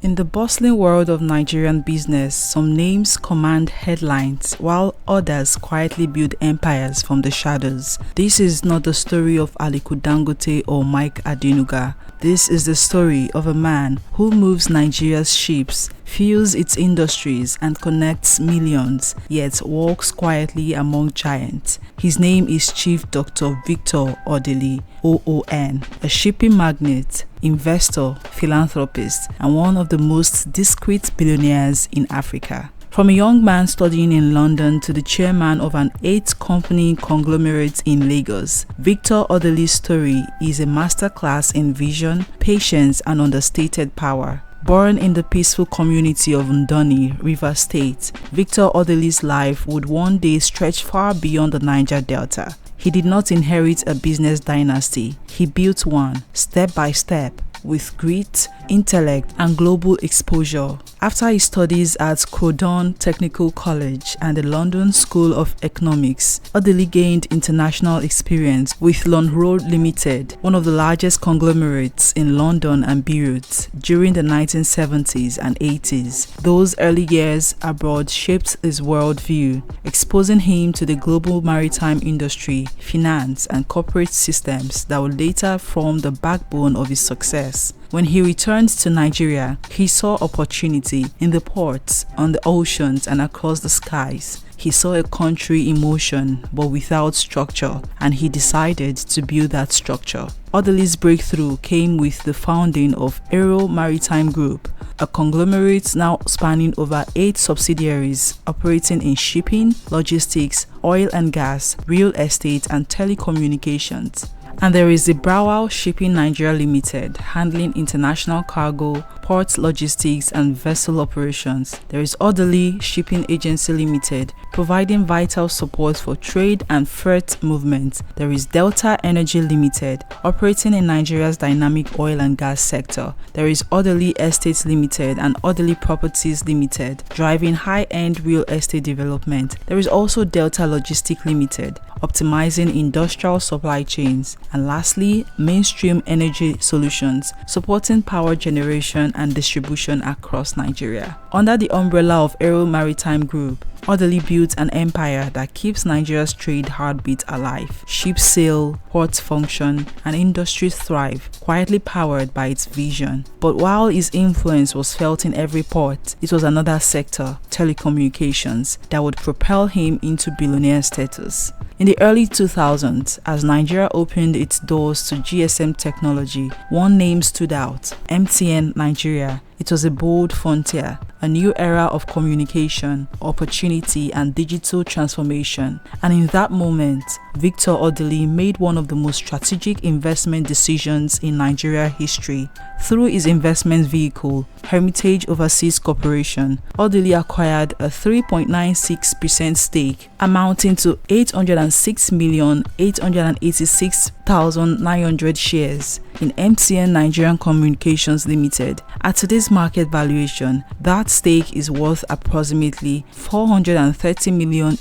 In the bustling world of Nigerian business, some names command headlines while others quietly build empires from the shadows. This is not the story of Aliko Dangote or Mike Adenuga. This is the story of a man who moves Nigeria's ships, fuels its industries, and connects millions, yet walks quietly among giants. His name is Chief Dr. Victor Odili, OON, a shipping magnate, investor, philanthropist, and one of the most discreet billionaires in Africa. From a young man studying in London to the chairman of an 8-company conglomerate in Lagos, Victor Odili's story is a masterclass in vision, patience, and understated power. Born in the peaceful community of Ndoni, Rivers State, Victor Odili's life would one day stretch far beyond the Niger Delta. He did not inherit a business dynasty. He built one, step by step, with grit, intellect, and global exposure. After his studies at Croydon Technical College and the London School of Economics, Odili gained international experience with Longroad Limited, one of the largest conglomerates in London and Beirut, during the 1970s and 80s. Those early years abroad shaped his worldview, exposing him to the global maritime industry, finance, and corporate systems that would later form the backbone of his success. When he returned to Nigeria, he saw opportunity in the ports, on the oceans, and across the skies. He saw a country in motion but without structure, and he decided to build that structure. Odili's breakthrough came with the founding of Maritime Group, a conglomerate now spanning over 8 subsidiaries operating in shipping, logistics, oil and gas, real estate, and telecommunications. And there is the Browell Shipping Nigeria Limited, handling international cargo, port logistics, and vessel operations. There is Odili Shipping Agency Limited, providing vital support for trade and freight movement. There is Delta Energy Limited, operating in Nigeria's dynamic oil and gas sector. There is Odili Estates Limited and Odili Properties Limited, driving high-end real estate development. There is also Delta Logistics Limited, optimizing industrial supply chains. And lastly, Mainstream Energy Solutions, supporting power generation and distribution across Nigeria. Under the umbrella of Maritime Group, Odili built an empire that keeps Nigeria's trade heartbeat alive. Ships sail, ports function, and industries thrive, quietly powered by its vision. But while his influence was felt in every port, it was another sector, telecommunications, that would propel him into billionaire status. In the early 2000s, as Nigeria opened its doors to GSM technology, one name stood out: MTN Nigeria. It was a bold frontier, a new era of communication, opportunity, and digital transformation. And in that moment, Victor Odili made one of the most strategic investment decisions in Nigeria history. Through his investment vehicle, Heritage Overseas Corporation, Odili acquired a 3.96% stake, amounting to 806,886,900 shares in MTN Nigerian Communications Limited. At today's market valuation, that stake is worth approximately $430 million.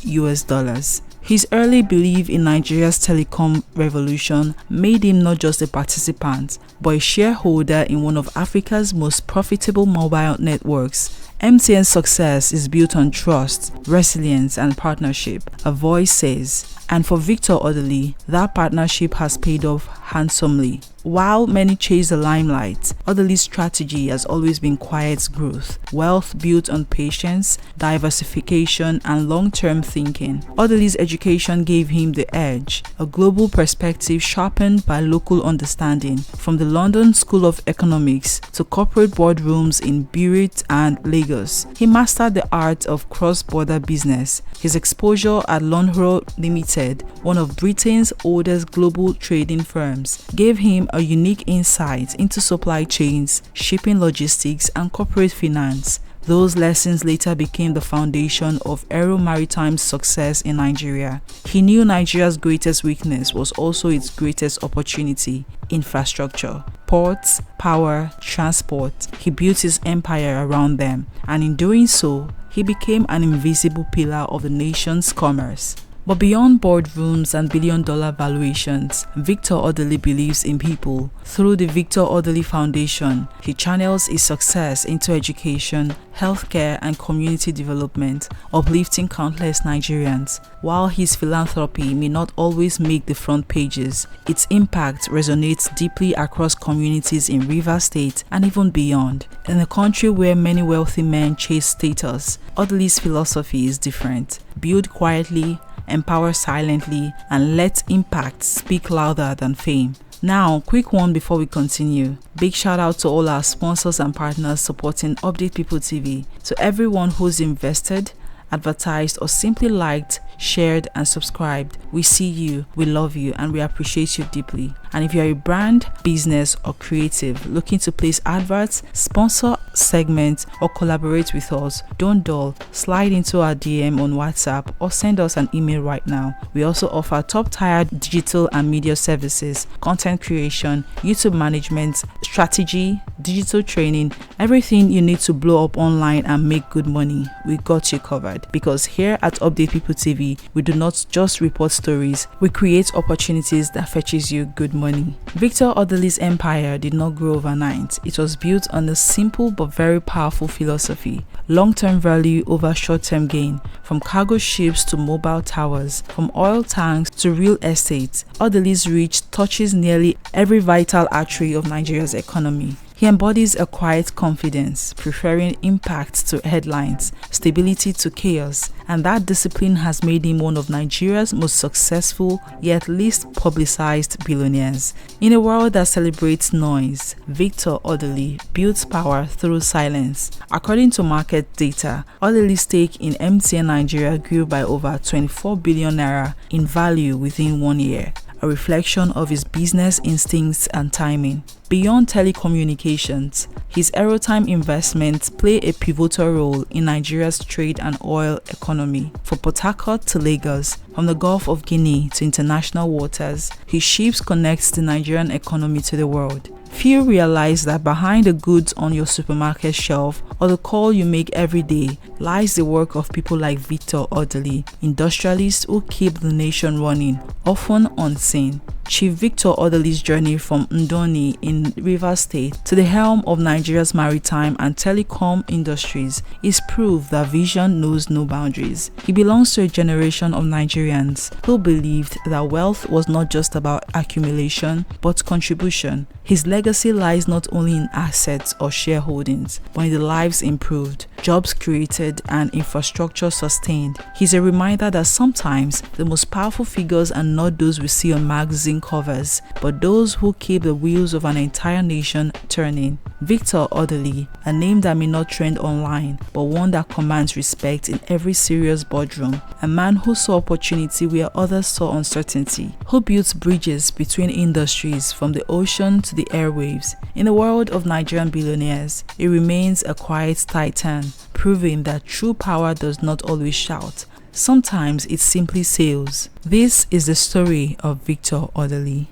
His early belief in Nigeria's telecom revolution made him not just a participant, but a shareholder in one of Africa's most profitable mobile networks. MTN's success is built on trust, resilience, and partnership, a voice says. And for Victor Odili, that partnership has paid off handsomely. While many chase the limelight, Odili's strategy has always been quiet growth, wealth built on patience, diversification, and long-term thinking. Odili's education gave him the edge, a global perspective sharpened by local understanding. From the London School of Economics to corporate boardrooms in Beirut and Lagos, he mastered the art of cross-border business. His exposure at Longroad Limited, one of Britain's oldest global trading firms, gave him a unique insight into supply chains, shipping logistics, and corporate finance. Those lessons later became the foundation of Maritime's success in Nigeria. He knew Nigeria's greatest weakness was also its greatest opportunity: infrastructure. Ports, power, transport. He built his empire around them, and in doing so, he became an invisible pillar of the nation's commerce. But beyond boardrooms and billion-dollar valuations, Victor Odili believes in people. Through the Victor Odili Foundation, he channels his success into education, healthcare, and community development, uplifting countless Nigerians. While his philanthropy may not always make the front pages, its impact resonates deeply across communities in Rivers State and even beyond. In a country where many wealthy men chase status, Odili's philosophy is different. Build quietly, empower silently, and let impact speak louder than fame. Now, quick one before we continue. Big shout out to all our sponsors and partners supporting Update People TV. To everyone who's invested, advertised, or simply liked, shared, and subscribed. We see you, we love you, and we appreciate you deeply. And if you're a brand, business, or creative looking to place adverts, sponsor segments, or collaborate with us, don't dull. Slide into our DM on WhatsApp or send us an email right now. We also offer top-tier digital and media services, content creation, YouTube management, strategy, digital training, everything you need to blow up online and make good money. We got you covered. Because here at Update People TV, we do not just report stories, we create opportunities that fetches you good money. Victor Odili's empire did not grow overnight. It was built on a simple but very powerful philosophy: long-term value over short-term gain. From cargo ships to mobile towers, from oil tanks to real estate, Odili's reach touches nearly every vital artery of Nigeria's economy. He embodies a quiet confidence, preferring impact to headlines, stability to chaos, and that discipline has made him one of Nigeria's most successful yet least publicized billionaires. In a world that celebrates noise, Victor Odili builds power through silence. According to market data, Odili's stake in MTN Nigeria grew by over 24 billion naira in value within 1 year, a reflection of his business instincts and timing. Beyond telecommunications, his Maritime investments play a pivotal role in Nigeria's trade and oil economy. From Port Harcourt to Lagos, from the Gulf of Guinea to international waters, his ships connect the Nigerian economy to the world. Few realize that behind the goods on your supermarket shelf or the call you make every day lies the work of people like Victor Odili, industrialists who keep the nation running, often unseen. Chief Victor Odili's journey from Ndoni in Rivers State to the helm of Nigeria's maritime and telecom industries is proof that vision knows no boundaries. He belongs to a generation of Nigerians who believed that wealth was not just about accumulation but contribution. His legacy lies not only in assets or shareholdings, but in the lives improved, jobs created, and infrastructure sustained. He's a reminder that sometimes the most powerful figures are not those we see on magazine covers, but those who keep the wheels of an entire nation turning. Victor Odili, a name that may not trend online, but one that commands respect in every serious boardroom. A man who saw opportunity where others saw uncertainty, who built bridges between industries from the ocean to the airwaves. In the world of Nigerian billionaires, he remains a quiet titan, proving that true power does not always shout. Sometimes it simply sails. This is the story of Victor Odili.